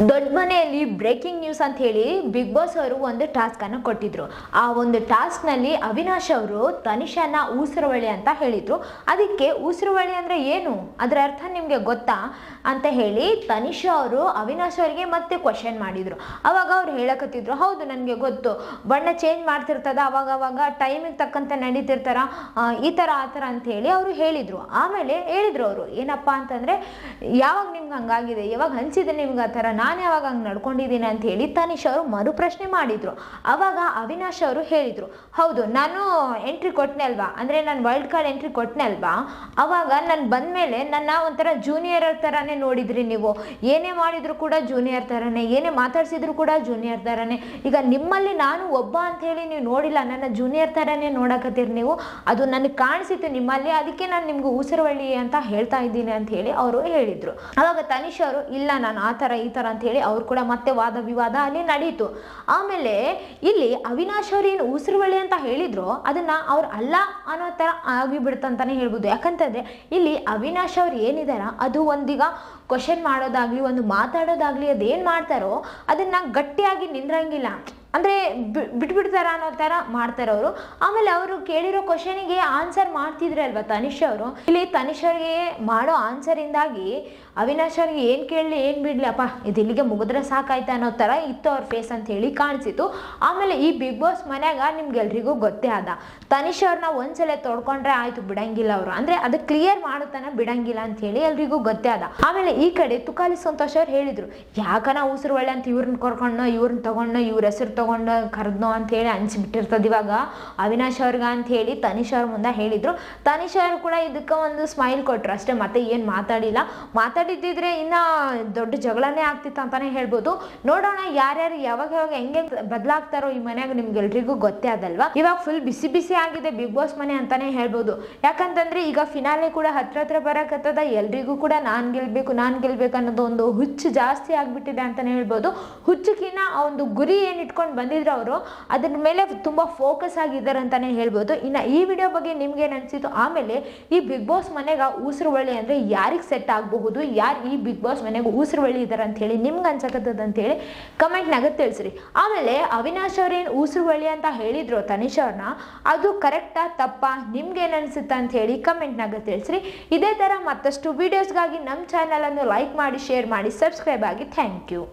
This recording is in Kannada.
ದೊಡ್ಡ ಮನೆಯಲ್ಲಿ ಬ್ರೇಕಿಂಗ್ ನ್ಯೂಸ್ ಅಂತ ಹೇಳಿ ಬಿಗ್ ಬಾಸ್ ಅವರು ಒಂದು ಟಾಸ್ಕ್ ಅನ್ನು ಕೊಟ್ಟಿದ್ರು. ಆ ಒಂದು ಟಾಸ್ಕ್ ನಲ್ಲಿ ಅವಿನಾಶ್ ಅವರು ತನಿಷಾನ ಊಸರವಳ್ಳಿ ಅಂತ ಹೇಳಿದ್ರು. ಅದಕ್ಕೆ ಊಸರವಳ್ಳಿ ಅಂದ್ರೆ ಏನು, ಅದರ ಅರ್ಥ ನಿಮ್ಗೆ ಗೊತ್ತಾ ಅಂತ ಹೇಳಿ ತನಿಷಾ ಅವರು ಅವಿನಾಶ್ ಅವರಿಗೆ ಮತ್ತೆ ಕ್ವಶನ್ ಮಾಡಿದ್ರು. ಅವಾಗ ಅವ್ರು ಹೇಳಕತ್ತಿದ್ರು, ಹೌದು ನನಗೆ ಗೊತ್ತು, ಬಣ್ಣ ಚೇಂಜ್ ಮಾಡ್ತಿರ್ತದ, ಅವಾಗ ಟೈಮಿಗೆ ತಕ್ಕಂತೆ ನಡೀತಿರ್ತಾರ, ಈ ಥರ ಆ ಥರ ಅಂತ ಹೇಳಿ ಅವರು ಹೇಳಿದರು. ಆಮೇಲೆ ಹೇಳಿದ್ರು ಅವರು ಏನಪ್ಪ ಅಂತಂದರೆ, ಯಾವಾಗ ನಿಮ್ಗೆ ಹಂಗಾಗಿದೆ, ಯಾವಾಗ ಅನಿಸಿದೆ ನಿಮ್ಗೆ ಆ ಥರ, ನಾನು ಯಾವಾಗ ಹಂಗೆ ನಡ್ಕೊಂಡಿದ್ದೀನಿ ಅಂತ ಹೇಳಿ ತನಿಷಾ ಅವರು ಮರುಪ್ರಶ್ನೆ ಮಾಡಿದರು. ಆವಾಗ ಅವಿನಾಶ್ ಅವರು ಹೇಳಿದರು, ಹೌದು ನಾನು ಎಂಟ್ರಿ ಕೊಟ್ಟನೆ ಅಲ್ವಾ, ಅಂದರೆ ನಾನು ವರ್ಲ್ಡ್ ಕಾರ್ಡ್ ಎಂಟ್ರಿ ಕೊಟ್ಟನೆ ಅಲ್ವಾ, ಅವಾಗ ನಾನು ಬಂದಮೇಲೆ ನನ್ನ ಒಂಥರ ಜೂನಿಯರ್ ಥರನೇ ನೋಡಿದ್ರಿ ನೀವು, ಏನೇ ಮಾಡಿದ್ರು ಕೂಡ ಜೂನಿಯರ್ ಥರನೇ, ಏನೇ ಮಾತಾಡ್ಸಿದ್ರು ಕೂಡ ಜೂನಿಯರ್ ಥರನೇ. ಈಗ ನಿಮ್ಮಲ್ಲಿ ನಾನು ಒಬ್ಬ ಅಂತ ಹೇಳಿ ನೀವು ನೋಡಿಲ್ಲ, ನನ್ನ ಜೂನಿಯರ್ ಥರನೇ ನೋಡಕತ್ತೀರಿ ನೀವು, ಅದು ನನಗೆ ಕಾಣಿಸಿತ್ತು ನಿಮ್ಮಲ್ಲಿ, ಅದಕ್ಕೆ ನಾನು ನಿಮ್ಗೆ ಊಸರವಳ್ಳಿ ಅಂತ ಹೇಳ್ತಾ ಇದ್ದೀನಿ ಅಂತ ಹೇಳಿ ಅವರು ಹೇಳಿದರು. ಆವಾಗ ತನಿಷಾ ಅವರು ಇಲ್ಲ ನಾನು ಆ ಥರ ಈ ಥರ ಅಂತ ಹೇಳಿ ಅವ್ರು ಕೂಡ ಮತ್ತೆ ವಾದ ವಿವಾದ ಅಲ್ಲಿ ನಡೀತು. ಆಮೇಲೆ ಇಲ್ಲಿ ಅವಿನಾಶ್ ಅವ್ರು ಏನು ಊಸರವಳ್ಳಿ ಅಂತ ಹೇಳಿದ್ರು ಅದನ್ನ ಅವ್ರು ಅಲ್ಲ ಅನ್ನೋ ಥರ ಆಗಿಬಿಡ್ತಂತಾನೆ ಹೇಳ್ಬೋದು. ಯಾಕಂತಂದ್ರೆ ಇಲ್ಲಿ ಅವಿನಾಶ್ ಅವ್ರು ಏನಿದಾರ ಅದು ಒಂದೀಗ ಕ್ವಶನ್ ಮಾಡೋದಾಗ್ಲಿ, ಒಂದು ಮಾತಾಡೋದಾಗ್ಲಿ, ಅದೇನು ಮಾಡ್ತಾರೋ ಅದನ್ನ ಗಟ್ಟಿಯಾಗಿ ನಿಂದ್ರಂಗಿಲ್ಲ, ಅಂದರೆ ಬಿಟ್ಬಿಡ್ತಾರ ಅನ್ನೋ ಥರ ಮಾಡ್ತಾರೆ ಅವರು. ಆಮೇಲೆ ಅವರು ಕೇಳಿರೋ ಕ್ವಶನಿಗೆ ಆನ್ಸರ್ ಮಾಡ್ತಿದ್ರೆ ಅಲ್ವಾ ತನಿಷಾ ಅವರು, ಇಲ್ಲಿ ತನಿಷಾ ಅವ್ರಿಗೆ ಮಾಡೋ ಆನ್ಸರಿಂದಾಗಿ ಅವಿನಾಶ್ ಅವ್ರಿಗೆ ಏನು ಕೇಳಲಿ ಏನು ಬಿಡಲಿ ಅಪ್ಪ ಇದು ಇಲ್ಲಿಗೆ ಮುಗಿದ್ರೆ ಸಾಕಾಯ್ತು ಅನ್ನೋ ಥರ ಇತ್ತು ಅವ್ರ ಫೇಸ್ ಅಂತ ಹೇಳಿ ಕಾಣಿಸಿತು. ಆಮೇಲೆ ಈ ಬಿಗ್ ಬಾಸ್ ಮನ್ಯಾಗ ನಿಮ್ಗೆಲ್ರಿಗೂ ಗೊತ್ತೇ ಆದ, ತನಿಷಾ ಅವ್ರನ್ನ ಒಂದ್ಸಲ ತೊಡ್ಕೊಂಡ್ರೆ ಆಯ್ತು ಬಿಡಂಗಿಲ್ಲ ಅವರು, ಅಂದರೆ ಅದು ಕ್ಲಿಯರ್ ಮಾಡುತ್ತಾನೆ ಬಿಡಂಗಿಲ್ಲ ಅಂತ ಹೇಳಿ ಎಲ್ರಿಗೂ ಗೊತ್ತೇ ಆದ. ಆಮೇಲೆ ಈ ಕಡೆ ತುಕಾಲಿ ಸಂತೋಷ್ ಅವ್ರು ಹೇಳಿದ್ರು, ಯಾಕನ ಊಸರವಳ್ಳಿ ಅಂತ ಇವ್ರನ್ನ ಕರ್ಕೊಂಡು ಇವ್ರನ್ನ ತಗೊಂಡು ಇವ್ರ ಹೆಸರು ತಗೊಂಡು ಕರೆದ್ನೋ ಅಂತ ಹೇಳಿ ಅನ್ಸಿಬಿಟ್ಟಿರ್ತದೆ ಇವಾಗ ಅವಿನಾಶ್ ಅವ್ರಿಗ ಅಂತ ಹೇಳಿ ತನಿಷಾ ಅವ್ರ ಮುಂದೆ ಹೇಳಿದ್ರು. ತನಿಷಾ ಅವರು ಕೂಡ ಇದಕ್ಕೆ ಒಂದು ಸ್ಮೈಲ್ ಕೊಟ್ರು ಅಷ್ಟೇ, ಮತ್ತೆ ಏನು ಮಾತಾಡಿಲ್ಲ. ಮಾತಾಡಿದ್ದಿದ್ರೆ ಇನ್ನ ದೊಡ್ಡ ಜಗಳನೇ ಆಗ್ತಿತ್ತು ಅಂತಾನೆ ಹೇಳ್ಬೋದು. ನೋಡೋಣ ಯಾರ್ಯಾರು ಯಾವಾಗ ಹೆಂಗೆ ಬದಲಾಗ್ತಾರೋ ಈ ಮನ್ಯಾಗ, ನಿಮ್ಗೆಲ್ರಿಗೂ ಗೊತ್ತೇ ಅದಲ್ವಾ. ಇವಾಗ ಫುಲ್ ಬಿಸಿ ಬಿಸಿ ಆಗಿದೆ ಬಿಗ್ ಬಾಸ್ ಮನೆ ಅಂತಾನೆ ಹೇಳ್ಬೋದು. ಯಾಕಂತಂದ್ರೆ ಈಗ ಫಿನಾಲೆ ಕೂಡ ಹತ್ರ ಬರಕತ್ತದ, ಎಲ್ರಿಗೂ ಕೂಡ ನಾನ್ ಗೆಲ್ಬೇಕು ಅನ್ನೋದು ಒಂದು ಹುಚ್ಚು ಜಾಸ್ತಿ ಆಗ್ಬಿಟ್ಟಿದೆ ಅಂತಾನೆ ಹೇಳ್ಬೋದು. ಹುಚ್ಚುಕಿನ್ನ ಆ ಒಂದು ಗುರಿ ಏನ್ ಇಟ್ಕೊಂಡು ಬಂದಿದ್ರು ಅವರು ಅದ್ರ ಮೇಲೆ ತುಂಬಾ ಫೋಕಸ್ ಆಗಿದ್ದಾರೆ ಅಂತಾನೆ ಹೇಳ್ಬೋದು. ಇನ್ನು ಈ ವಿಡಿಯೋ ಬಗ್ಗೆ ನಿಮ್ಗೆ ಏನ್ ಅನ್ಸಿತ್ತು, ಆಮೇಲೆ ಈ ಬಿಗ್ ಬಾಸ್ ಮನೆಗ ಊಸರವಳ್ಳಿ ಅಂದ್ರೆ ಯಾರಿಗೆ ಸೆಟ್ ಆಗಬಹುದು, ಯಾರು ಈ ಬಿಗ್ ಬಾಸ್ ಮನೆಗೆ ಊಸರವಳ್ಳಿ ಇದಾರೆ ಅಂತ ಹೇಳಿ ನಿಮ್ಗೆ ಅನ್ಸಕತ್ತದ ಅಂತ ಹೇಳಿ ಕಮೆಂಟ್ನಾಗ ತಿಳಿಸ್ರಿ. ಆಮೇಲೆ ಅವಿನಾಶ್ ಅವ್ರೇನು ಊಸರವಳ್ಳಿ ಅಂತ ಹೇಳಿದ್ರು ತನಿಷಾ ಅವ್ರನ್ನ, ಅದು ಕರೆಕ್ಟಾ ತಪ್ಪಾ, ನಿಮ್ಗೆ ಏನ್ ಅನ್ಸುತ್ತ ಅಂತ ಹೇಳಿ ಕಮೆಂಟ್ನಾಗ ತಿಳಿಸ್ರಿ. ಇದೇ ತರ ಮತ್ತಷ್ಟು ವಿಡಿಯೋಸ್ಗಾಗಿ ನಮ್ಮ ಚಾನಲ್ ಅನ್ನು ಲೈಕ್ ಮಾಡಿ, ಶೇರ್ ಮಾಡಿ, ಸಬ್ಸ್ಕ್ರೈಬ್ ಆಗಿ. Thank you.